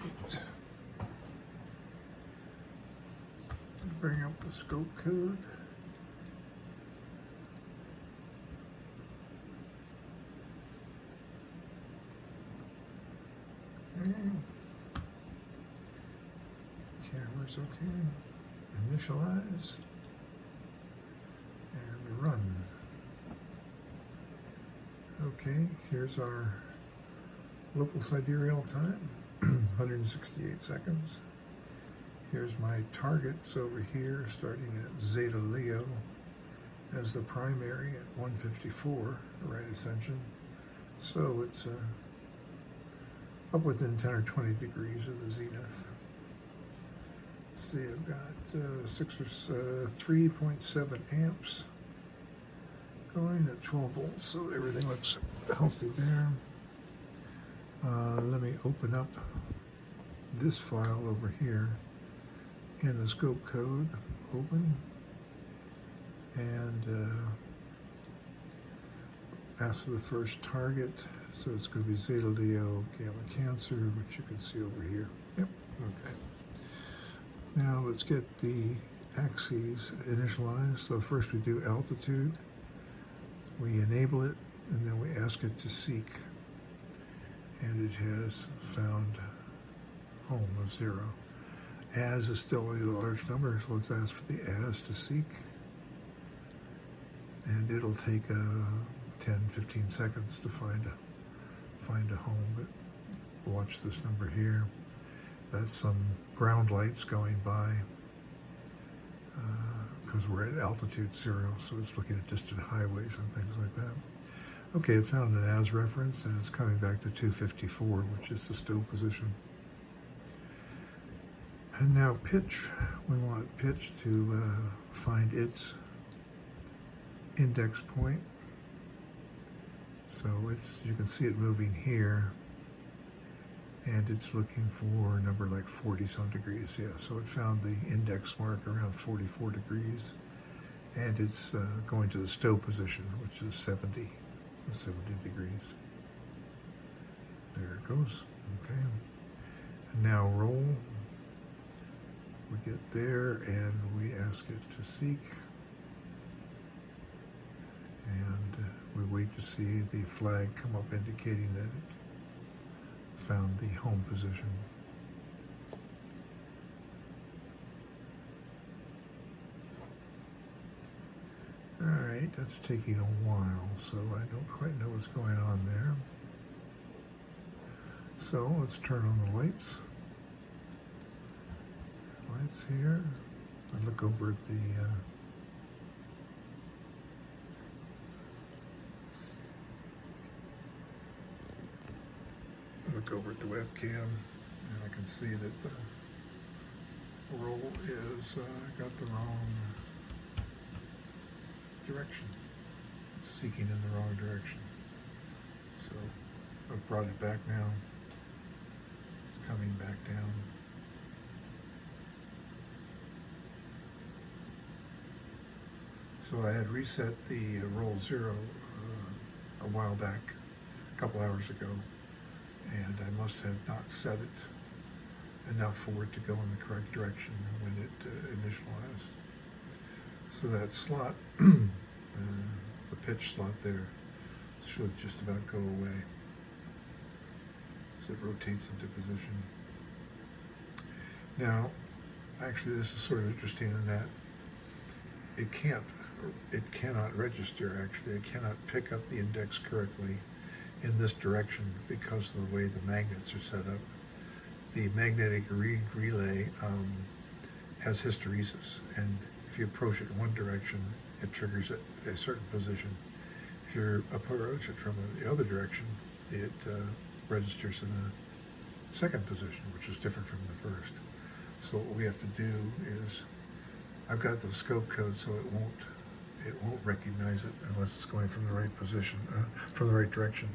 right. Bring up the scope code. Okay. Camera's okay. Initialize. And run. Okay, here's our local sidereal time, 168 seconds. Here's my targets over here, starting at Zeta Leo as the primary at 154, right ascension. So it's up within 10 or 20 degrees of the zenith. Let's see, I've got 3.7 amps going at 12 volts, so everything looks healthy there. Let me open up this file over here in the scope code, open, and ask for the first target. So it's going to be Zeta Leo, Gamma Cancer, which you can see over here. Yep, okay. Now let's get the axes initialized. So first we do altitude, we enable it, and then we ask it to seek. And it has found home of 0. As is still a large number, so let's ask for the as to seek. And it'll take 10-15 seconds to find a home, but watch this number here. That's some ground lights going by because we're at altitude 0, so it's looking at distant highways and things like that. Okay, it found an as reference, and it's coming back to 254, which is the stow position. And now pitch. We want pitch to find its index point. So you can see it moving here, and it's looking for a number like 40 some degrees. Yeah, so it found the index mark around 44 degrees, and it's going to the stow position, which is 70 degrees. There it goes. Okay. And now roll. We get there and we ask it to seek. And we wait to see the flag come up indicating that it found the home position. Alright, that's taking a while, so I don't quite know what's going on there. So let's turn on the lights. Lights here. I look over at the webcam, and I can see that the roll is got the wrong direction. It's seeking in the wrong direction. So I've brought it back now. It's coming back down. So I had reset the roll 0 a while back, a couple hours ago, and I must have not set it enough for it to go in the correct direction when it initialized. So that slot, the pitch slot there, should just about go away as it rotates into position. Now, actually this is sort of interesting in that it cannot register, actually. It cannot pick up the index correctly in this direction because of the way the magnets are set up. The magnetic relay has hysteresis, and if you approach it in one direction, it triggers at a certain position. If you approach it from the other direction, it registers in a second position, which is different from the first. So what we have to do is, I've got the scope code, so it won't recognize it unless it's going from the right position, from the right direction.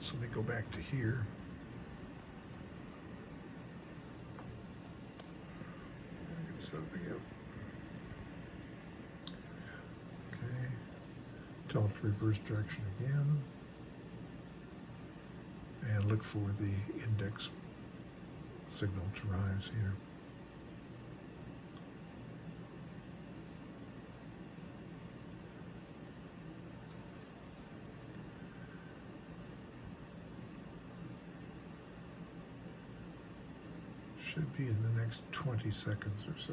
So let me go back to here. Set up again. Okay. Tell it to reverse direction again. And look for the index signal to rise here. Should be in the next 20 seconds or so.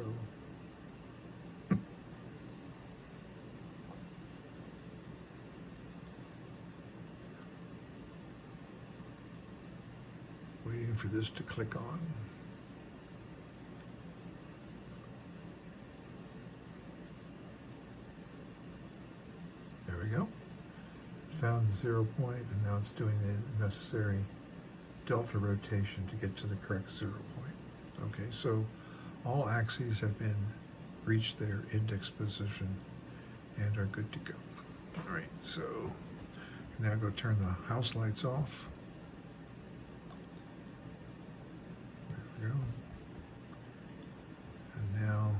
Waiting for this to click on. There we go. Found the 0 point, and now it's doing the necessary delta rotation to get to the correct 0 point. Okay, so all axes have been reached their index position and are good to go. All right, so now go turn the house lights off. There we go. And now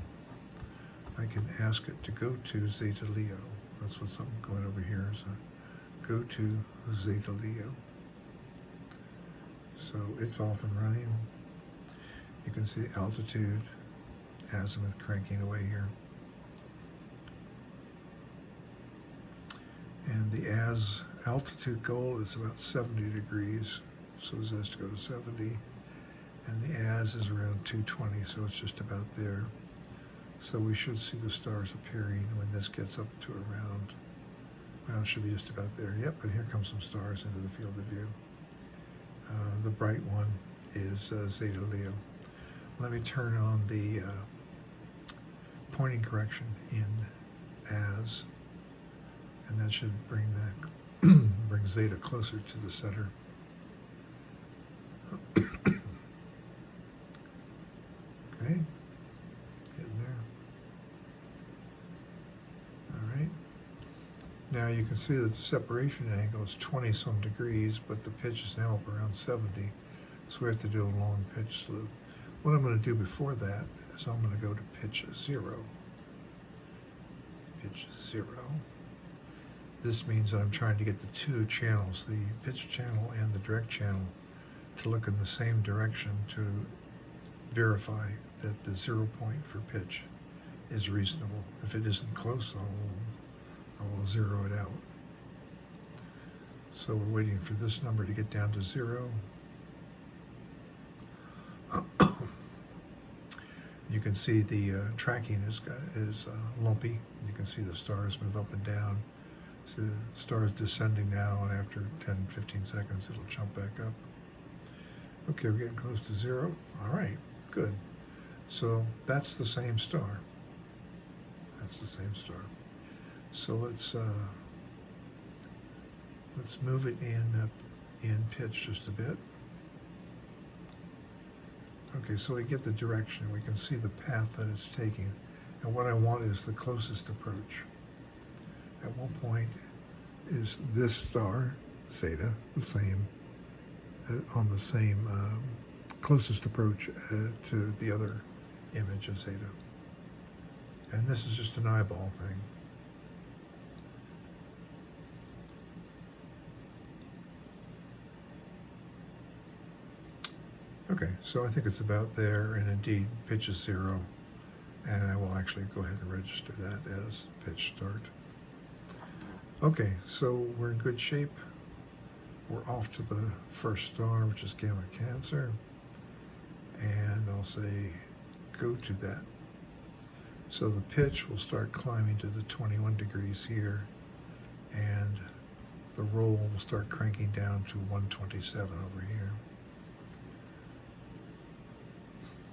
I can ask it to go to Zeta Leo. That's what's going over here. So go to Zeta Leo. So it's off and running. You can see the altitude, azimuth cranking away here. And the altitude goal is about 70 degrees, so it has to go to 70. And the as is around 220, so it's just about there. So we should see the stars appearing when this gets up to around, well, it should be just about there. Yep, and here comes some stars into the field of view. The bright one is Zeta Leo. Let me turn on the pointing correction in as, and that should bring bring Zeta closer to the center. Okay, getting there. All right. Now you can see that the separation angle is 20-some degrees, but the pitch is now up around 70, so we have to do a long pitch slew. What I'm going to do before that is I'm going to go to pitch 0. Pitch 0. This means I'm trying to get the two channels, the pitch channel and the direct channel, to look in the same direction to verify that the 0 point for pitch is reasonable. If it isn't close, I will zero it out. So we're waiting for this number to get down to 0. You can see the tracking is lumpy. You can see the stars move up and down. So the star is descending now, and after 10-15 seconds, it'll jump back up. Okay, we're getting close to 0. All right, good. So that's the same star. That's the same star. So let's move it in pitch just a bit. Okay, so we get the direction. We can see the path that it's taking. And what I want is the closest approach. At one point is this star, Zeta, the same, on the same closest approach to the other image of Zeta. And this is just an eyeball thing. Okay, so I think it's about there, and indeed pitch is 0, and I will actually go ahead and register that as pitch start. Okay, so we're in good shape. We're off to the first star, which is Gamma Cancer, and I'll say go to that. So the pitch will start climbing to the 21 degrees here, and the roll will start cranking down to 127 over here.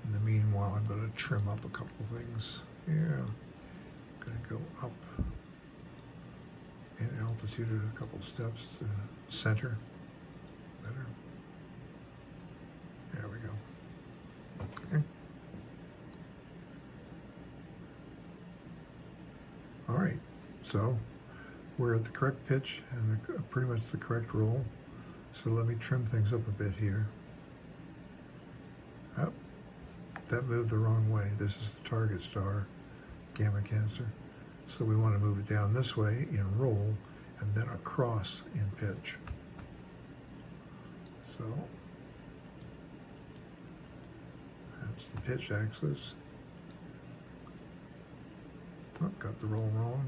In the meanwhile, I'm going to trim up a couple things here. I'm going to go up in altitude a couple steps to center. Better. There we go. Okay. All right, so we're at the correct pitch and pretty much the correct roll. So let me trim things up a bit here. Up. That moved the wrong way. This is the target star, Gamma Cancer. So we want to move it down this way in roll and then across in pitch. So That's the pitch axis. Oh, got the roll wrong.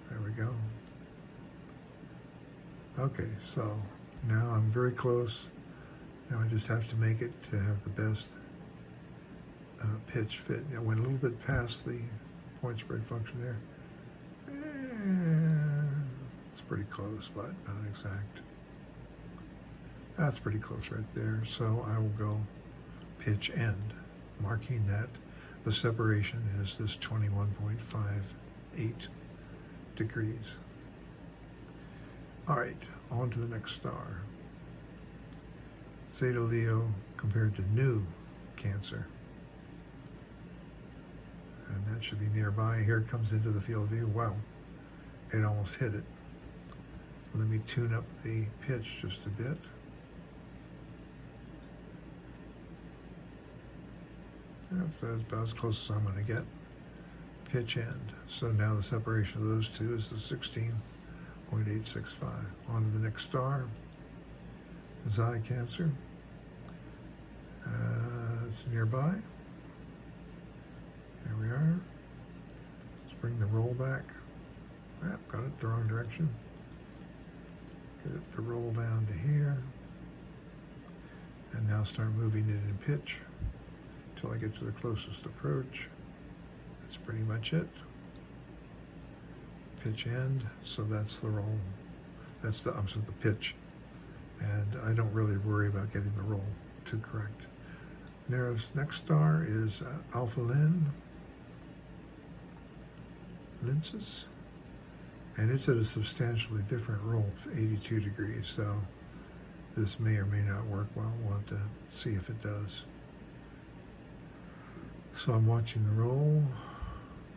There we go. Okay, so now I'm very close. Now I just have to make it to have the best pitch fit. I went a little bit past the point spread function there. It's pretty close, but not exact. That's pretty close right there. So I will go pitch end, marking that the separation is this 21.58 degrees. All right, on to the next star. Zeta Leo compared to new Cancer. And that should be nearby. Here it comes into the field of view. Wow, it almost hit it. Let me tune up the pitch just a bit. That's about as close as I'm going to get. Pitch end. So now the separation of those two is the 16.865. On to the next star. Xi Cancer. It's nearby. There we are. Let's bring the roll back. Got it the wrong direction. Get it the roll down to here. And now start moving it in pitch until I get to the closest approach. That's pretty much it. Pitch end, so that's the roll. That's the pitch. And I don't really worry about getting the roll too correct. Next star is Alpha Lenses, and it's at a substantially different roll, 82 degrees, so this may or may not work well. We'll have to see if it does. So I'm watching the roll,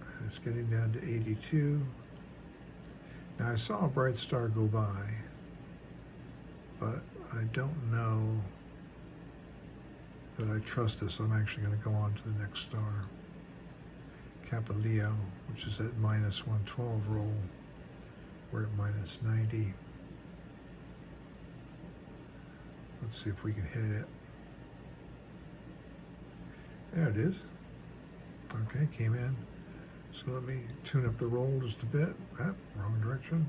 and it's getting down to 82. Now I saw a bright star go by, but I don't know that I trust this. I'm actually going to go on to the next star. Kappa Leo, which is at minus 112 roll. We're at minus 90. Let's see if we can hit it. There it is. Okay, came in. So let me tune up the roll just a bit. Wrong direction.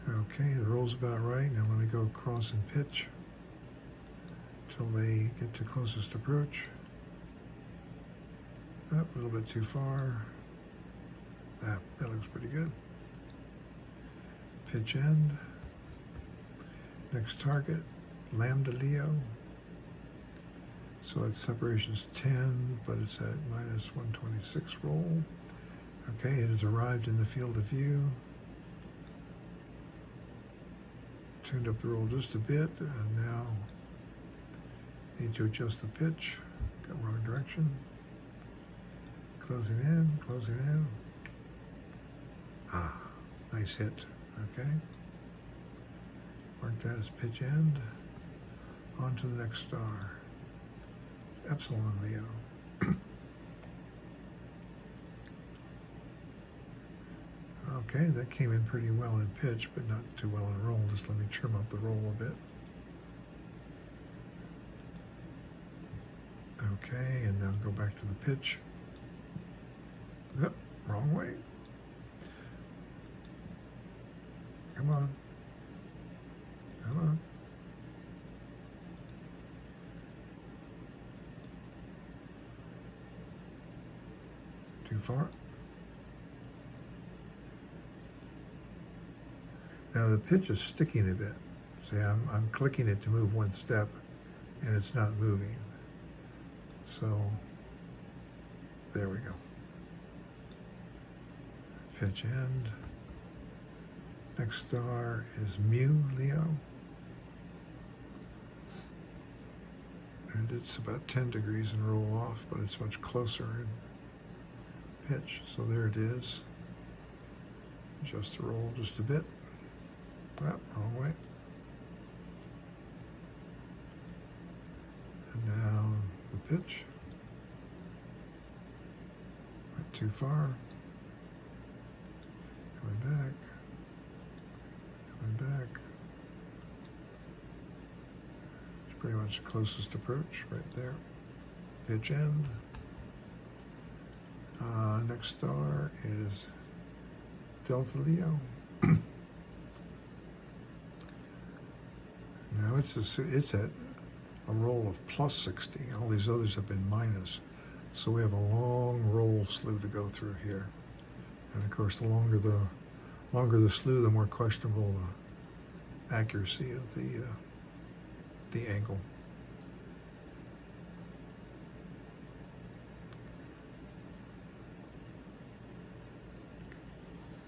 Okay, the roll's about right. Now let me go across and pitch till they get to closest approach. A little bit too far. That looks pretty good. Pitch end. Next target, Lambda Leo. So its separation is 10, but it's at minus 126 roll. Okay, it has arrived in the field of view. Tuned up the roll just a bit, and now need to adjust the pitch. Got wrong direction. Closing in, closing in. Nice hit. Okay. Mark that as pitch end. On to the next star. Epsilon Leo. Okay, that came in pretty well in pitch, but not too well in roll. Just let me trim up the roll a bit. Okay, and then go back to the pitch. Yep, wrong way. Come on. Come on. Too far. Now the pitch is sticking a bit. See, I'm clicking it to move one step, and it's not moving. So there we go. Pitch end. Next star is Mu Leo. And it's about 10 degrees in roll off, but it's much closer in pitch. So there it is. Adjust the roll just a bit. Wrong way. And now the pitch. Went too far. Coming back. Coming back. what's the closest approach? Right there. Pitch end. Next star is Delta Leo. Now it's at a roll of plus 60. All these others have been minus. So we have a long roll slew to go through here. And of course, the longer the slew, the more questionable the accuracy of the angle.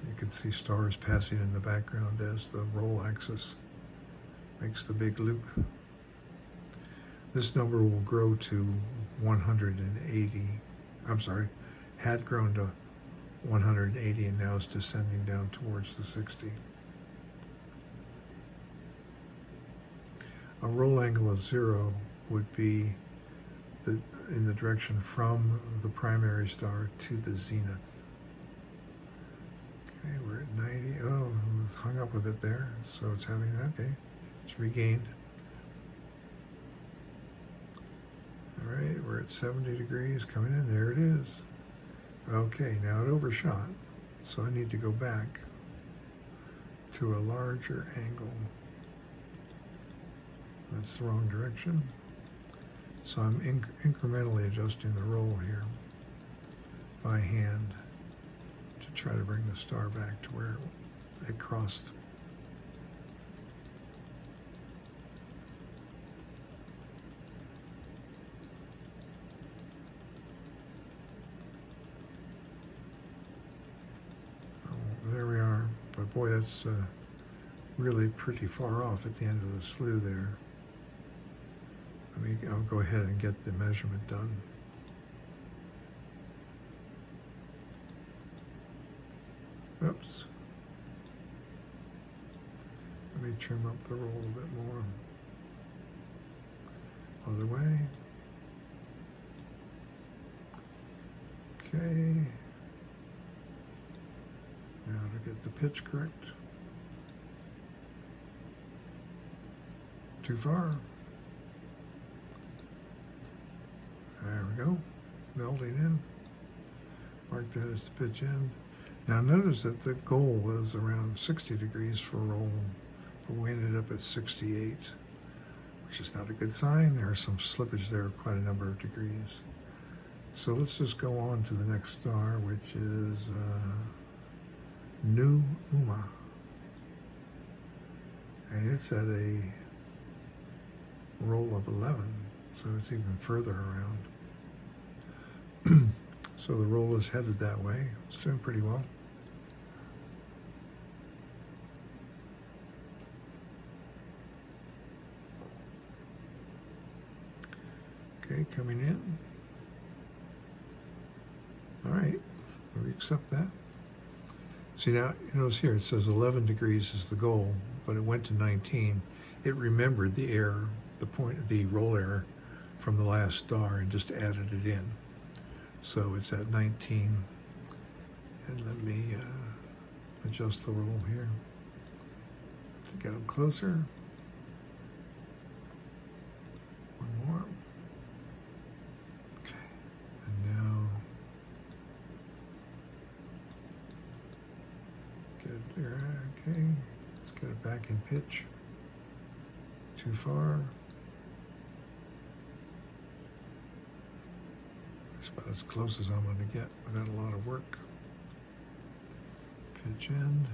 You can see stars passing in the background as the roll axis makes the big loop. This number will grow to 180. I'm sorry, had grown to 180 and now is descending down towards the 60. A roll angle of 0 would be in the direction from the primary star to the zenith. Okay, we're at 90. Oh, it's hung up a bit there, so it's having, okay, it's regained. All right, we're at 70 degrees coming in. There it is. Okay, now it overshot, so I need to go back to a larger angle. That's the wrong direction. So I'm incrementally adjusting the roll here by hand to try to bring the star back to where it crossed. There we are, but boy, that's really pretty far off at the end of the slew there. I'll go ahead and get the measurement done. Oops. Let me trim up the roll a bit more. Other way. Okay. Now to get the pitch correct. Too far. There we go. Melding in. Mark that as the pitch end. Now notice that the goal was around 60 degrees for roll, but we ended up at 68, which is not a good sign. There are some slippage there, quite a number of degrees. So let's just go on to the next star, which is New Uma. And it's at a roll of 11, so it's even further around. So the roll is headed that way. It's doing pretty well. Okay, coming in. All right, we accept that. See now, you notice here it says 11 degrees is the goal, but it went to 19. It remembered the error, the roll error from the last star and just added it in. So it's at 19. And let me adjust the roll here to get them closer. One more. Okay, and now get it there. Okay, let's get it back in pitch. Too far. That's about as close as I'm going to get without a lot of work. Pitch end.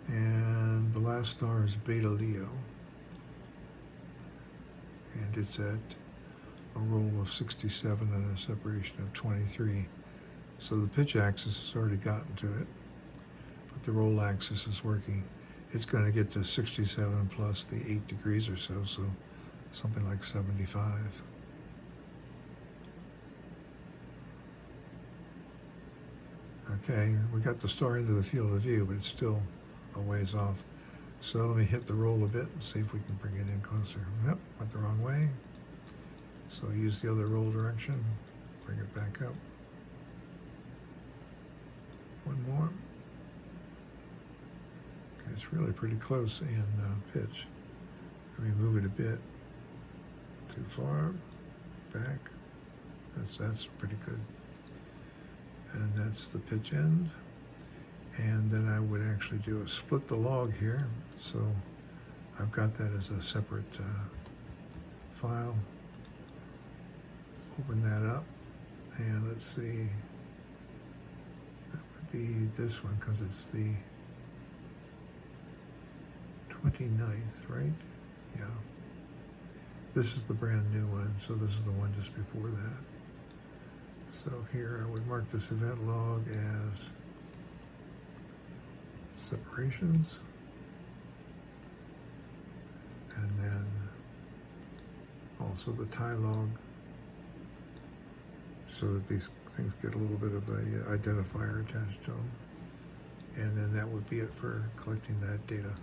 And the last star is Beta Leo. And it's at a roll of 67 and a separation of 23. So the pitch axis has already gotten to it, but the roll axis is working. It's going to get to 67 plus the 8 degrees or so, so something like 75. Okay, we got the star into the field of view, but it's still a ways off. So let me hit the roll a bit and see if we can bring it in closer. Yep, went the wrong way. So use the other roll direction, bring it back up. One more. Okay, it's really pretty close in pitch. Let me move it a bit. too far. Back. That's pretty good. And that's the pitch end. And then I would actually do a split the log here. So I've got that as a separate file. Open that up, and let's see, that would be this one because it's the 29th, right? Yeah. This is the brand new one, so this is the one just before that. So here I would mark this event log as separations, and then also the tie log, so that these things get a little bit of a identifier attached to them. And then that would be it for collecting that data.